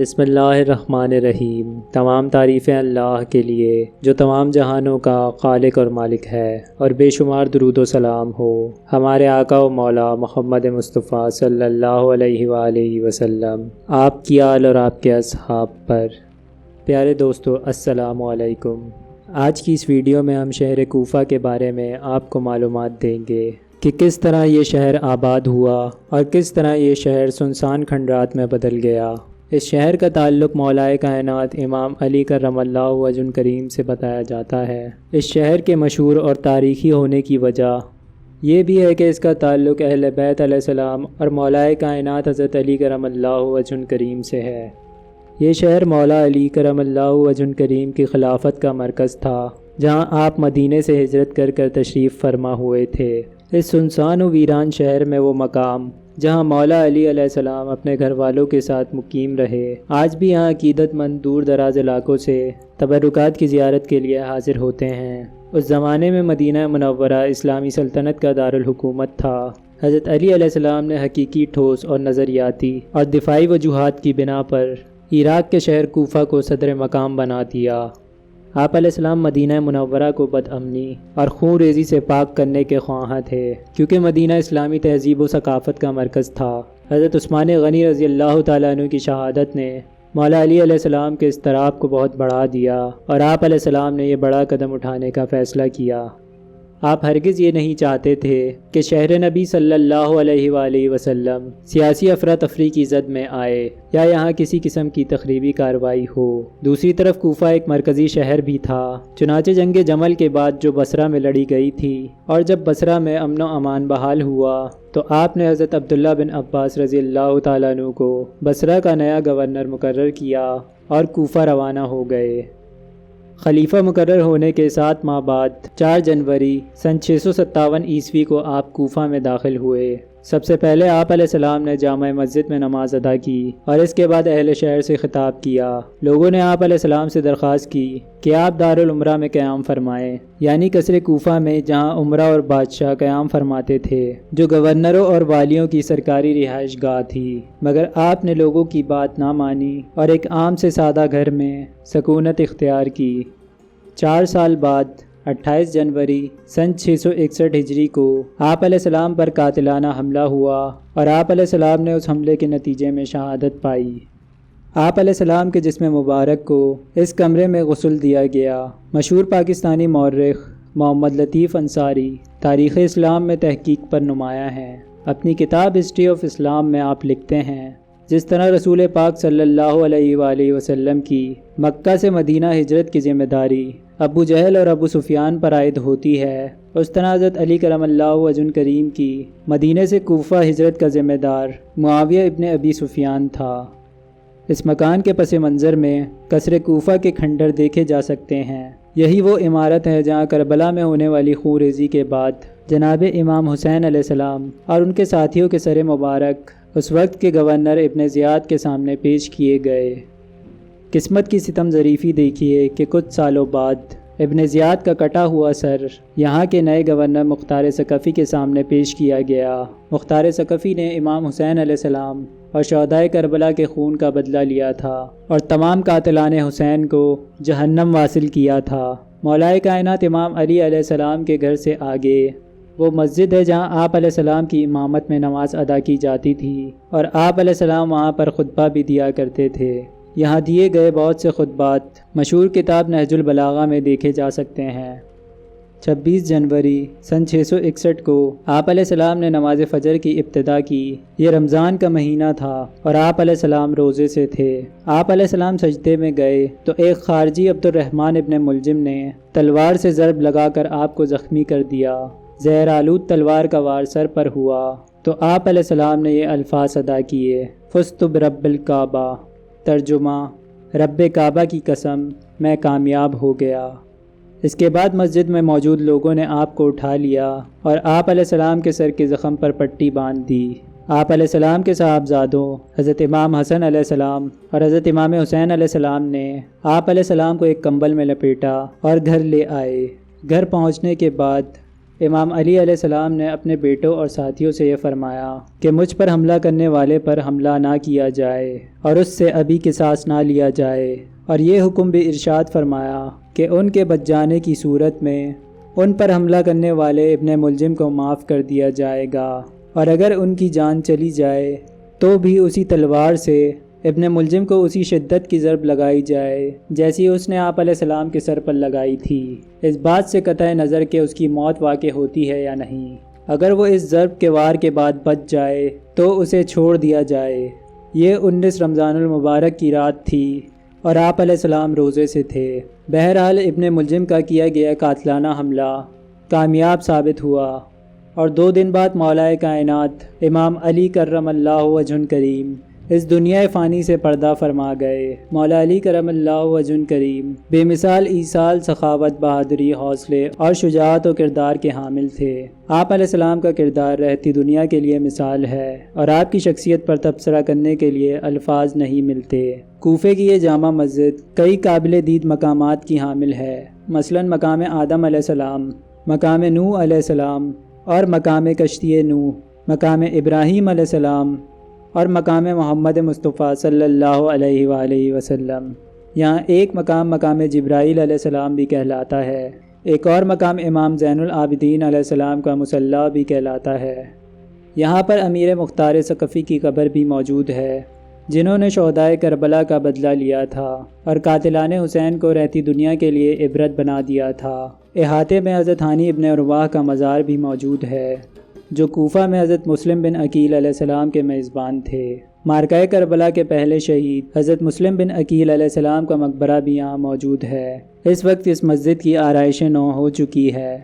بسم اللہ الرحمن الرحیم۔ تمام تعریفیں اللہ کے لیے جو تمام جہانوں کا خالق اور مالک ہے، اور بے شمار درود و سلام ہو ہمارے آقا و مولا محمد مصطفیٰ صلی اللہ علیہ وآلہ وسلم، آپ کی آل اور آپ کے اصحاب پر۔ پیارے دوستو، السلام علیکم۔ آج کی اس ویڈیو میں ہم شہر کوفہ کے بارے میں آپ کو معلومات دیں گے کہ کس طرح یہ شہر آباد ہوا اور کس طرح یہ شہر سنسان کھنڈرات میں بدل گیا۔ اس شہر کا تعلق مولائے کائنات امام علی کرم اللہ وجہ کریم سے بتایا جاتا ہے۔ اس شہر کے مشہور اور تاریخی ہونے کی وجہ یہ بھی ہے کہ اس کا تعلق اہل بیت علیہ السلام اور مولائے کائنات حضرت علی کرم اللہ وجہ کریم سے ہے۔ یہ شہر مولا علی کرم اللہ وجہ کریم کی خلافت کا مرکز تھا، جہاں آپ مدینے سے ہجرت کر کر تشریف فرما ہوئے تھے۔ اس سنسان و ویران شہر میں وہ مقام جہاں مولا علی علیہ السلام اپنے گھر والوں کے ساتھ مقیم رہے، آج بھی یہاں عقیدت مند دور دراز علاقوں سے تبرکات کی زیارت کے لیے حاضر ہوتے ہیں۔ اس زمانے میں مدینہ منورہ اسلامی سلطنت کا دارالحکومت تھا۔ حضرت علی علیہ السلام نے حقیقی ٹھوس اور نظریاتی اور دفاعی وجوہات کی بنا پر عراق کے شہر کوفہ کو صدر مقام بنا دیا۔ آپ علیہ السلام مدینہ منورہ کو بد امنی اور خون ریزی سے پاک کرنے کے خواہاں تھے، کیونکہ مدینہ اسلامی تہذیب و ثقافت کا مرکز تھا۔ حضرت عثمان غنی رضی اللہ تعالیٰ عنہ کی شہادت نے مولا علی علیہ السلام کے اضطراب کو بہت بڑھا دیا، اور آپ علیہ السلام نے یہ بڑا قدم اٹھانے کا فیصلہ کیا۔ آپ ہرگز یہ نہیں چاہتے تھے کہ شہر نبی صلی اللہ علیہ وآلہ وسلم سیاسی افراتفری کی زد میں آئے یا یہاں کسی قسم کی تخریبی کارروائی ہو۔ دوسری طرف کوفہ ایک مرکزی شہر بھی تھا، چنانچہ جنگ جمل کے بعد جو بصرہ میں لڑی گئی تھی، اور جب بصرہ میں امن و امان بحال ہوا تو آپ نے حضرت عبداللہ بن عباس رضی اللہ تعالیٰ عنہ کو بصرہ کا نیا گورنر مقرر کیا اور کوفہ روانہ ہو گئے۔ خلیفہ مقرر ہونے کے 7 ماہ بعد 4 جنوری سن 657 عیسوی کو آپ کوفہ میں داخل ہوئے۔ سب سے پہلے آپ علیہ السلام نے جامع مسجد میں نماز ادا کی اور اس کے بعد اہل شہر سے خطاب کیا۔ لوگوں نے آپ علیہ السلام سے درخواست کی کہ آپ دارالعمرہ میں قیام فرمائیں، یعنی قصر کوفہ میں، جہاں عمرہ اور بادشاہ قیام فرماتے تھے، جو گورنروں اور والیوں کی سرکاری رہائش گاہ تھی۔ مگر آپ نے لوگوں کی بات نہ مانی اور ایک عام سے سادہ گھر میں سکونت اختیار کی۔ 4 سال بعد 28 جنوری سن 661 ہجری کو آپ علیہ السلام پر قاتلانہ حملہ ہوا اور آپ علیہ السلام نے اس حملے کے نتیجے میں شہادت پائی۔ آپ علیہ السلام کے جسم مبارک کو اس کمرے میں غسل دیا گیا۔ مشہور پاکستانی مورخ محمد لطیف انصاری تاریخ اسلام میں تحقیق پر نمایاں ہیں۔ اپنی کتاب ہسٹری آف اسلام میں آپ لکھتے ہیں، جس طرح رسول پاک صلی اللہ علیہ وآلہ وسلم کی مکہ سے مدینہ ہجرت کی ذمہ داری ابو جہل اور ابو سفیان پر عائد ہوتی ہے، اس طرح حضرت علی کرم اللہ وجہ کریم کی مدینہ سے کوفہ ہجرت کا ذمہ دار معاویہ ابن ابی سفیان تھا۔ اس مکان کے پس منظر میں قصر کوفہ کے کھنڈر دیکھے جا سکتے ہیں۔ یہی وہ عمارت ہے جہاں کربلا میں ہونے والی خون ریزی کے بعد جناب امام حسین علیہ السلام اور ان کے ساتھیوں کے سر مبارک اس وقت کے گورنر ابن زیاد کے سامنے پیش کیے گئے۔ قسمت کی ستم ظریفی دیکھیے کہ کچھ سالوں بعد ابن زیاد کا کٹا ہوا سر یہاں کے نئے گورنر مختار ثقفی کے سامنے پیش کیا گیا۔ مختار ثقفی نے امام حسین علیہ السلام اور شہدائے کربلا کے خون کا بدلہ لیا تھا اور تمام قاتلان حسین کو جہنم واصل کیا تھا۔ مولائے کائنات امام علی علیہ السلام کے گھر سے آگے وہ مسجد ہے جہاں آپ علیہ السلام کی امامت میں نماز ادا کی جاتی تھی، اور آپ علیہ السلام وہاں پر خطبہ بھی دیا کرتے تھے۔ یہاں دیے گئے بہت سے خطبات مشہور کتاب نہج البلاغہ میں دیکھے جا سکتے ہیں۔ 26 جنوری سن 661 کو آپ علیہ السلام نے نماز فجر کی ابتدا کی۔ یہ رمضان کا مہینہ تھا اور آپ علیہ السلام روزے سے تھے۔ آپ علیہ السلام سجدے میں گئے تو ایک خارجی عبد الرحمن ابن ملجم نے تلوار سے ضرب لگا کر آپ کو زخمی کر دیا۔ زہر آلود تلوار کا وار سر پر ہوا تو آپ علیہ السلام نے یہ الفاظ ادا کیے، فزت برب الکعبہ، ترجمہ، رب کعبہ کی قسم، میں کامیاب ہو گیا۔ اس کے بعد مسجد میں موجود لوگوں نے آپ کو اٹھا لیا اور آپ علیہ السلام کے سر کے زخم پر پٹی باندھ دی۔ آپ علیہ السلام کے صاحبزادوں حضرت امام حسن علیہ السلام اور حضرت امام حسین علیہ السلام نے آپ علیہ السلام کو ایک کمبل میں لپیٹا اور گھر لے آئے۔ گھر پہنچنے کے بعد امام علی علیہ السلام نے اپنے بیٹوں اور ساتھیوں سے یہ فرمایا کہ مجھ پر حملہ کرنے والے پر حملہ نہ کیا جائے اور اس سے ابھی قصاص نہ لیا جائے، اور یہ حکم بھی ارشاد فرمایا کہ ان کے بچ جانے کی صورت میں ان پر حملہ کرنے والے ابن ملجم کو معاف کر دیا جائے گا، اور اگر ان کی جان چلی جائے تو بھی اسی تلوار سے ابن ملجم کو اسی شدت کی ضرب لگائی جائے جیسی اس نے آپ علیہ السلام کے سر پر لگائی تھی، اس بات سے قطع نظر کہ اس کی موت واقع ہوتی ہے یا نہیں۔ اگر وہ اس ضرب کے وار کے بعد بچ جائے تو اسے چھوڑ دیا جائے۔ یہ 19 رمضان المبارک کی رات تھی اور آپ علیہ السلام روزے سے تھے۔ بہرحال ابن ملجم کا کیا گیا قاتلانہ حملہ کامیاب ثابت ہوا، اور 2 دن بعد مولا کائنات امام علی کرم اللہ وجہ کریم اس دنیا فانی سے پردہ فرما گئے۔ مولا علی کرم اللہ وجہ کریم بے مثال ایصال، سخاوت، بہادری، حوصلے اور شجاعت و کردار کے حامل تھے۔ آپ علیہ السلام کا کردار رہتی دنیا کے لیے مثال ہے، اور آپ کی شخصیت پر تبصرہ کرنے کے لیے الفاظ نہیں ملتے۔ کوفے کی یہ جامع مسجد کئی قابل دید مقامات کی حامل ہے، مثلا مقام آدم علیہ السلام، مقام نوح علیہ السلام اور مقام کشتی نوح، مقام ابراہیم علیہ السلام اور مقام محمد مصطفیٰ صلی اللہ علیہ وآلہ وسلم۔ یہاں ایک مقام جبرائیل علیہ السلام بھی کہلاتا ہے، ایک اور مقام امام زین العابدین علیہ السلام کا مصلی بھی کہلاتا ہے۔ یہاں پر امیر مختار ثقفی کی قبر بھی موجود ہے، جنہوں نے شہدائے کربلا کا بدلہ لیا تھا اور قاتلان حسین کو رہتی دنیا کے لیے عبرت بنا دیا تھا۔ احاطے میں حضرت ہانی ابن ارواح کا مزار بھی موجود ہے، جو کوفہ میں حضرت مسلم بن عقیل علیہ السلام کے میزبان تھے۔ معرکہ کربلا کے پہلے شہید حضرت مسلم بن عقیل علیہ السلام کا مقبرہ بھی یہاں موجود ہے۔ اس وقت اس مسجد کی آرائش نو ہو چکی ہے،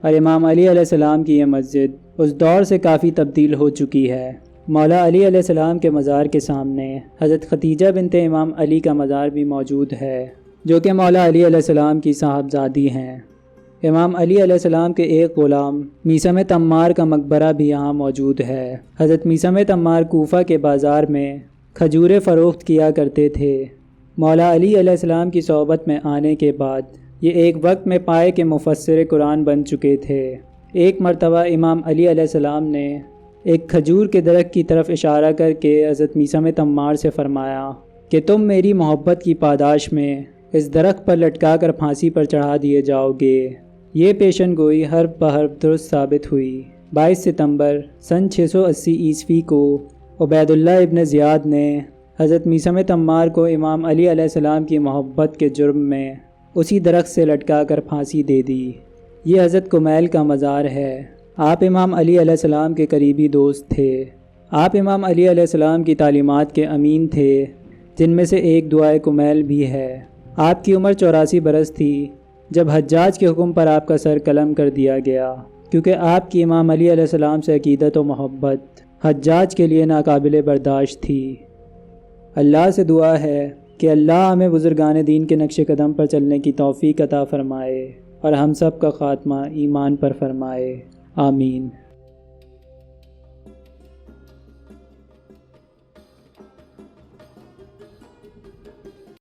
اور امام علی علیہ السلام کی یہ مسجد اس دور سے کافی تبدیل ہو چکی ہے۔ مولا علی علیہ السلام کے مزار کے سامنے حضرت ختیجہ بنت امام علی کا مزار بھی موجود ہے، جو کہ مولا علی علیہ السلام کی صاحبزادی ہیں۔ امام علی علیہ السلام کے ایک غلام میثم تمار کا مقبرہ بھی یہاں موجود ہے۔ حضرت میثم تمار کوفہ کے بازار میں کھجوریں فروخت کیا کرتے تھے۔ مولا علی علیہ السلام کی صحبت میں آنے کے بعد یہ ایک وقت میں پائے کے مفسر قرآن بن چکے تھے۔ ایک مرتبہ امام علی علیہ السلام نے ایک کھجور کے درخت کی طرف اشارہ کر کے حضرت میثم تمار سے فرمایا کہ تم میری محبت کی پاداش میں اس درخت پر لٹکا کر پھانسی پر چڑھا دیے جاؤ گے۔ یہ پیشن گوئی حرف بحرف درست ثابت ہوئی۔ 22 ستمبر سن 680 عیسوی کو عبید اللہ ابن زیاد نے حضرت میثم تمار کو امام علی علیہ السلام کی محبت کے جرم میں اسی درخت سے لٹکا کر پھانسی دے دی۔ یہ حضرت کمیل کا مزار ہے۔ آپ امام علی علیہ السلام کے قریبی دوست تھے۔ آپ امام علی علیہ السلام کی تعلیمات کے امین تھے، جن میں سے ایک دعائے کمیل بھی ہے۔ آپ کی عمر 84 برس تھی جب حجاج کے حکم پر آپ کا سر قلم کر دیا گیا، کیونکہ آپ کی امام علی علیہ السلام سے عقیدت و محبت حجاج کے لیے ناقابل برداشت تھی۔ اللہ سے دعا ہے کہ اللہ ہمیں بزرگان دین کے نقش قدم پر چلنے کی توفیق عطا فرمائے اور ہم سب کا خاتمہ ایمان پر فرمائے، آمین۔